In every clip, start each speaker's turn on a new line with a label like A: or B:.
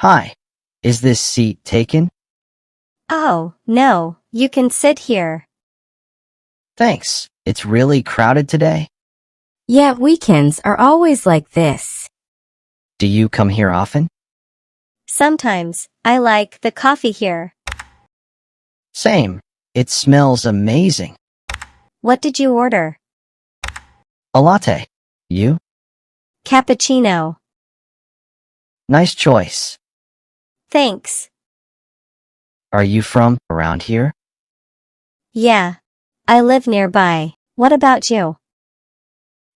A: Hi. Is this seat taken?
B: Oh, no, you can sit here.
A: Thanks. It's really crowded today.
C: Yeah, weekends are always like this.
A: Do you come here often?
B: Sometimes, I like the coffee here.
A: Same. It smells amazing.
B: What did you order?
A: A latte. You?
B: Cappuccino.
A: Nice choice.
B: Thanks.
A: Are you from around here?
B: Yeah. I live nearby. What about you?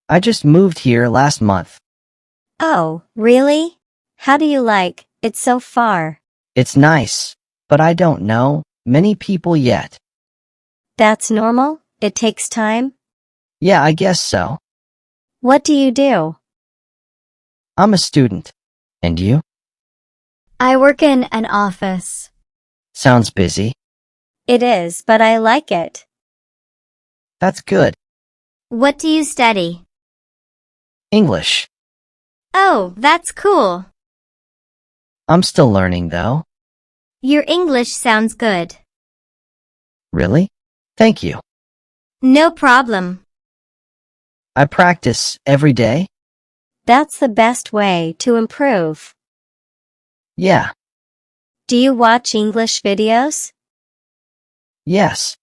A: I just moved here last month.
B: Oh, really? How do you like it so far?
A: It's nice, but I don't know many people yet.
B: That's normal? It takes time?
A: Yeah, I guess so.
B: What do you do?
A: I'm a student. And you?
D: I work in an office.
A: Sounds busy.
B: It is, but I like it.
A: That's good.
D: What do you study?
A: English.
D: Oh, that's cool.
A: I'm still learning though.
D: Your English sounds good.
A: Really? Thank you.
D: No problem.
A: I practice every day.
B: That's the best way to improve.
A: Yeah.
B: Do you watch English videos?
A: Yes.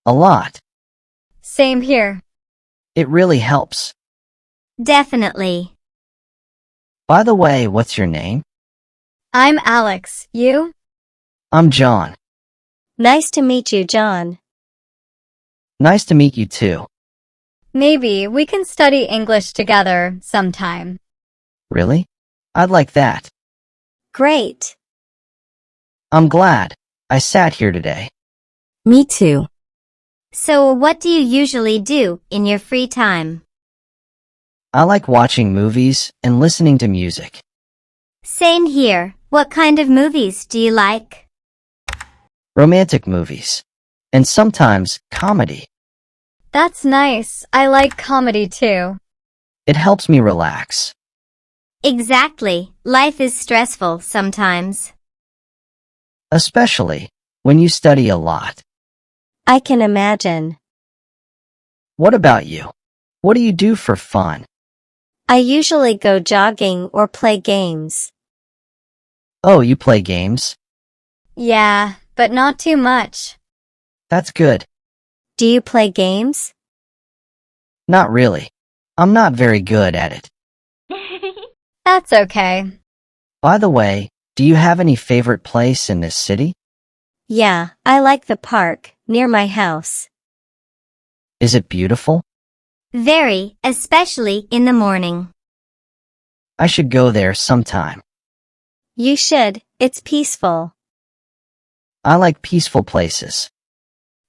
A: A lot.
D: Same here.
A: It really helps.
D: Definitely.
A: By the way, what's your name?
D: I'm Alex. You?
A: I'm John.
B: Nice to meet you, John.
A: Nice to meet you too.
D: Maybe we can study English together sometime.
A: Really? I'd like that.
B: Great.
A: I'm glad I sat here today.
C: Me too.
D: So what do you usually do in your free time?
A: I like watching movies and listening to music.
D: Same here. What kind of movies do you like?
A: Romantic movies. And sometimes comedy.
D: That's nice. I like comedy too.
A: It helps me relax.
D: Exactly. Life is stressful sometimes.
A: Especially when you study a lot.
B: I can imagine.
A: What about you? What do you do for fun?
B: I usually go jogging or play games.
A: Oh, you play games?
D: Yeah, but not too much.
A: That's good.
B: Do you play games?
A: Not really. I'm not very good at it.
D: That's okay.
A: By the way, do you have any favorite place in this city?
B: Yeah, I like the park near my house.
A: Is it beautiful?
D: Very, especially in the morning.
A: I should go there sometime.
B: You should, it's peaceful.
A: I like peaceful places.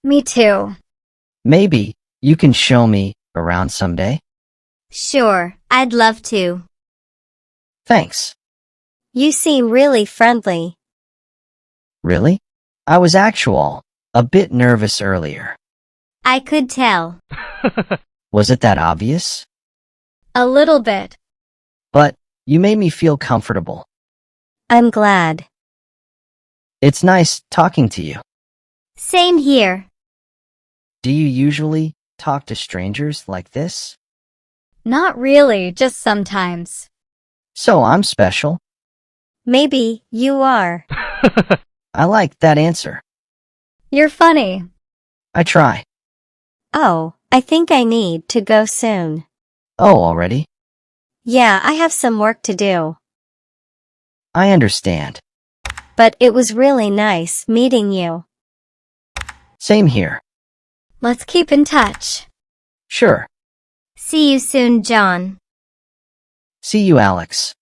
D: Me too.
A: Maybe you can show me around someday?
D: Sure, I'd love to.
A: Thanks.
B: You seem really friendly.
A: Really? I was a bit nervous earlier.
D: I could tell.
A: Was it that obvious?
D: A little bit.
A: But you made me feel comfortable.
B: I'm glad.
A: It's nice talking to you.
D: Same here.
A: Do you usually talk to strangers like this?
D: Not really, just sometimes.
A: So I'm special.
B: Maybe you are.
A: I like that answer.
D: You're funny.
A: I try.
B: Oh, I think I need to go soon.
A: Oh, already?
B: Yeah, I have some work to do.
A: I understand.
B: But it was really nice meeting you.
A: Same here.
D: Let's keep in touch.
A: Sure.
D: See you soon, John.
A: See you, Alex.